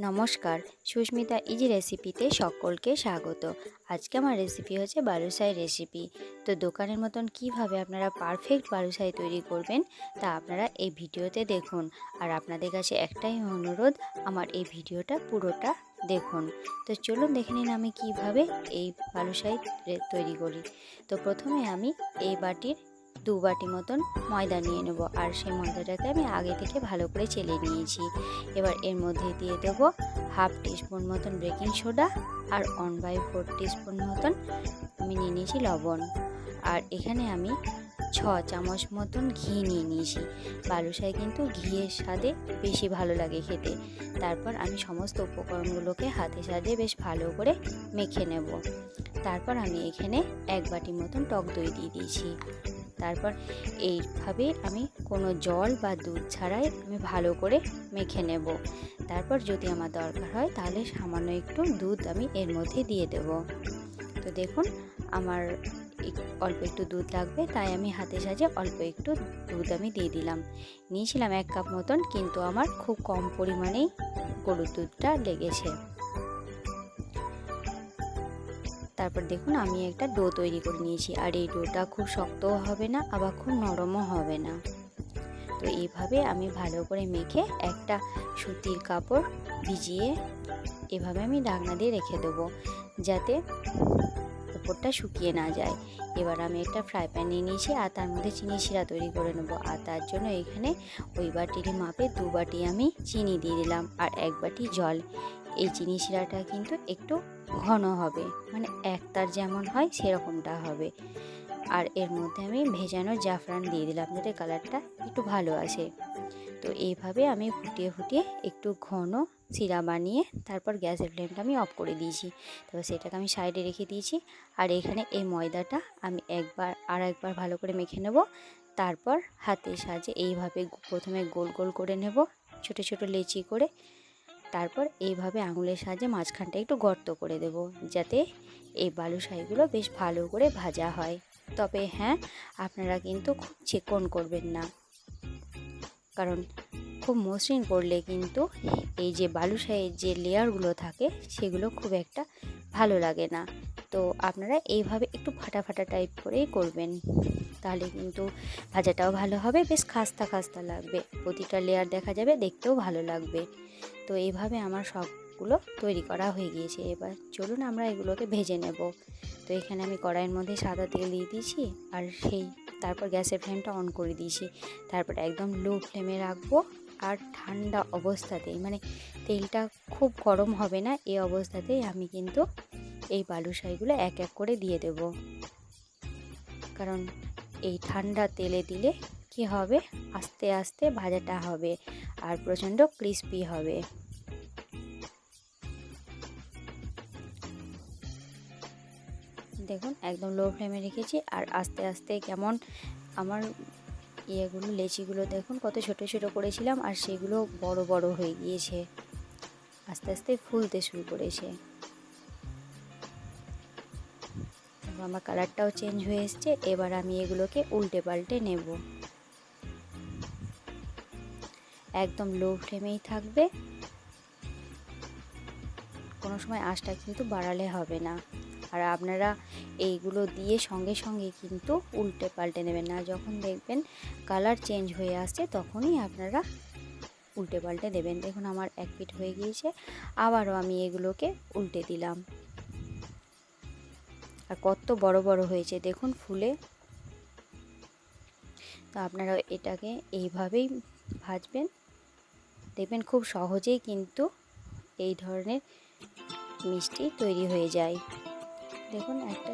নমস্কার, সুস্মিতা ইজি রেসিপিতে সকলকে স্বাগত। আজকে আমার রেসিপি হচ্ছে বালুশাহী রেসিপি। তো দোকানের মতন কিভাবে আপনারা পারফেক্ট বালুশাহী তৈরি করবেন তা আপনারা এই ভিডিওতে দেখুন। আর আপনাদের কাছে একটাই অনুরোধ, আমার এই ভিডিওটা পুরোটা দেখুন। তো চলুন দেখে নিন আমি কিভাবে এই বালুশাহী তৈরি করি। তো প্রথমে আমি এই বাটির 2 বাটি মতন ময়দা নিয়ে নেব, আর সেই ময়দাটাকে আমি আগে থেকে ভালো করে চেলে নিয়েছি। এবার এর মধ্যে দিয়ে দেবো হাফ টিস্পুন মতন বেকিং সোডা আর 1/4 টিস্পুন মতন আমি নিয়ে নিয়েছি লবণ। আর এখানে আমি 6 চামচ মতন ঘি নিয়ে নিয়েছি। বালুশাহী কিন্তু ঘিয়ের স্বাদে বেশি ভালো লাগে খেতে। তারপর আমি সমস্ত উপকরণগুলোকে হাতে সাজিয়ে বেশ ভালো করে মেখে নেব। তারপর আমি এখানে 1 বাটি মতন টক দই দিয়ে দিয়েছি। তারপর এইভাবে আমি কোনো জল বা দুধ ছাড়াই আমি ভালো করে মেখে নেব। তারপর যদি আমার দরকার হয় তাহলে সামান্য একটু দুধ আমি এর মধ্যে দিয়ে দেব। তো দেখুন আমার অল্প একটু দুধ লাগবে, তাই আমি হাতে সাজিয়ে অল্প একটু দুধ আমি দিয়ে দিলাম। নিয়েছিলাম 1 কাপ মতন, কিন্তু আমার খুব কম পরিমাণেই গরুর দুধটা লেগেছে। তারপর দেখুন আমি একটা ডো তৈরি করে নিয়েছি, আর এই ডোটা খুব শক্তও হবে না আবার খুব নরমও হবে না। তো এইভাবে আমি ভালো করে মেখে একটা সুতির কাপড় ভিজিয়ে এভাবে আমি ঢাকনা দিয়ে রেখে দেবো, যাতে উপরটা শুকিয়ে না যায়। এবার আমি একটা ফ্রাই প্যান নিয়ে নিয়েছি, আর তার মধ্যে চিনি শিরা তৈরি করে নেবো। আর তার জন্য এখানে ওই বাটির মাপে 2 বাটি আমি চিনি দিয়ে দিলাম, আর 1 বাটি জল। এই চিনি শিরাটা কিন্তু একটু ঘন হবে, মানে একতার যেমন হয় সেরকমটা হবে। আর এর মধ্যে আমি ভেজানো জাফরান দিয়ে দিলাম, যাতে কালারটা একটু ভালো আসে। তো এইভাবে আমি ফুটিয়ে ফুটিয়ে একটু ঘন শিরা বানিয়ে তারপর গ্যাসের ফ্লেমটা আমি অফ করে দিয়েছি। তো সেটাকে আমি সাইডে রেখে দিয়েছি। আর এখানে এই ময়দাটা আমি একবার ভালো করে মেখে নেব। তারপর হাতের সাহায্যে এইভাবে প্রথমে গোল গোল করে নেব, ছোট ছোট লেচি করে। তারপর এইভাবে আঙুলের সাহায্যে মাঝখানটা একটু গর্ত করে দেব, যাতে এই বালুশাহীগুলো বেশ ভালো করে ভাজা হয়। তবে হ্যাঁ, আপনারা কিন্তু খুব চিকন করবেন না, কারণ খুব মসৃণ করলে কিন্তু এই যে বালুশাহীর যে লেয়ারগুলো থাকে সেগুলো খুব একটা ভালো লাগে না। তো আপনারা এইভাবে একটু ফাটা ফাটা টাইপ করেই করবেন, তাহলে কিন্তু ভাজাটাও ভালো হবে, বেশ খাস্তা খাস্তা লাগবে, প্রতিটা লেয়ার দেখা যাবে, দেখতেও ভালো লাগবে। তো এইভাবে আমার সবগুলো তৈরি করা হয়ে গিয়েছে। এবার চলুন আমরা এগুলোকে ভেজে নেব। তো এখানে আমি কড়াইয়ের মধ্যে সাদা তেল দিয়ে দিয়েছি, আর তারপর গ্যাসের ফ্লেমটা অন করে দিয়েছি। তারপর একদম লো ফ্লেমে রাখবো, আর ঠান্ডা অবস্থাতেই, মানে তেলটা খুব গরম হবে না, এই অবস্থাতেই আমি কিন্তু এই বালুশাহীগুলো এক এক করে দিয়ে দেব। কারণ এই ঠান্ডা তেলে দিলে কি হবে, আস্তে আস্তে ভাজাটা হবে আর প্রচণ্ড ক্রিস্পি হবে। দেখুন একদম লো ফ্লেমে রেখেছি, আর আস্তে আস্তে কেমন আমার লেচিগুলো দেখুন কত ছোট ছোট করেছিলাম, আর সেগুলো বড় বড় হয়ে গিয়েছে, আস্তে আস্তে ফুলতে শুরু করেছে। আমার কালারটাও চেঞ্জ হয়ে এসছে। এবার আমি এগুলোকে উল্টে পাল্টে নেব। একদম লো ফ্লেমেই থাকবে, কোনো সময় আঁচটা কিন্তু বাড়ালে হবে না। আর আপনারা এইগুলো দিয়ে সঙ্গে সঙ্গে কিন্তু উল্টে পাল্টে নেবেন না, যখন দেখবেন কালার চেঞ্জ হয়ে আসছে তখনই আপনারা উল্টে পাল্টে দেবেন। দেখুন আমার এক পিঠ হয়ে গিয়েছে, আবারও আমি এগুলোকে উল্টে দিলাম। আর কত বড় বড় হয়েছে দেখুন ফুলে। তো আপনারা এটাকে এইভাবেই ভাজবেন, দেখবেন খুব সহজেই কিন্তু এই ধরনের মিষ্টি তৈরি হয়ে যায়। দেখুন একটা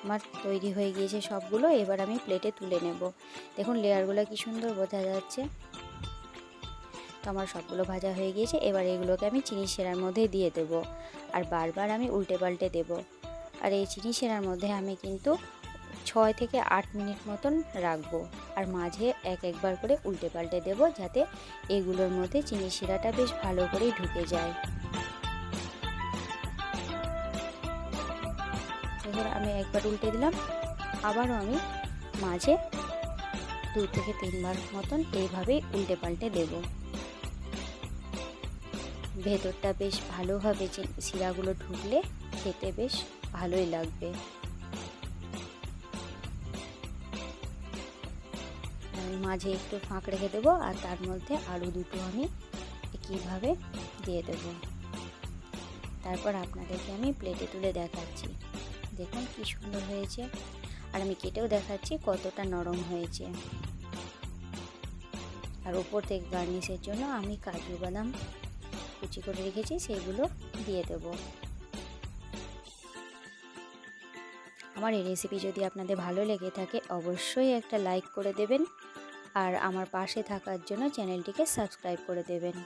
আমার তৈরি হয়ে গিয়েছে সবগুলো। এবার আমি প্লেটে তুলে নেব। দেখুন লেয়ারগুলো কি সুন্দর বোঝা যাচ্ছে। তো আমার সবগুলো ভাজা হয়ে গিয়েছে। এবার এগুলোকে আমি চিনি শিরার মধ্যে দিয়ে দেব, আর বারবার আমি উল্টে পাল্টে দেব। আর এই চিনি শিরার মধ্যে আমি কিন্তু 6 থেকে 8 মিনিট মতন রাখবো, আর মাঝে একবার করে উল্টে পাল্টে দেব, যাতে এগুলোর মধ্যে চিনি শিরাটা বেশ ভালো করেই ঢুকে যায়। এবার আমি একবার উল্টে দিলাম, আবারও আমি মাঝে 2 থেকে 3 বার মতন এইভাবেই উল্টে পাল্টে দেব। ভেতরটা বেশ ভালোভাবে শিরাগুলো ঢুকলে খেতে বেশ ভালোই লাগবে। আমি মাঝে একটু ফাঁক রেখে দেবো আর তার মধ্যে আলু দুটো আমি একইভাবে দিয়ে দেবো। তারপর আপনাদেরকে আমি প্লেটে তুলে দেখাচ্ছি। দেখুন কি সুন্দর হয়েছে, আর আমি কেটেও দেখাচ্ছি কতটা নরম হয়েছে। আর উপর থেকে গার্নিশের জন্য আমি কাজু বাদাম কুচি করে রেখেছি, সেগুলো দিয়ে দেব। আমার এই রেসিপি যদি আপনাদের ভালো লেগে থাকে অবশ্যই একটা লাইক করে দেবেন, আর আমার পাশে থাকার জন্য চ্যানেলটিকে সাবস্ক্রাইব করে দেবেন।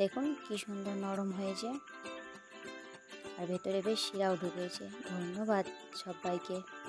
দেখুন কি সুন্দর নরম হয়েছে, আর ভেতরে বেশ শিরাও ঢুকেছে। ধন্যবাদ সবাইকে।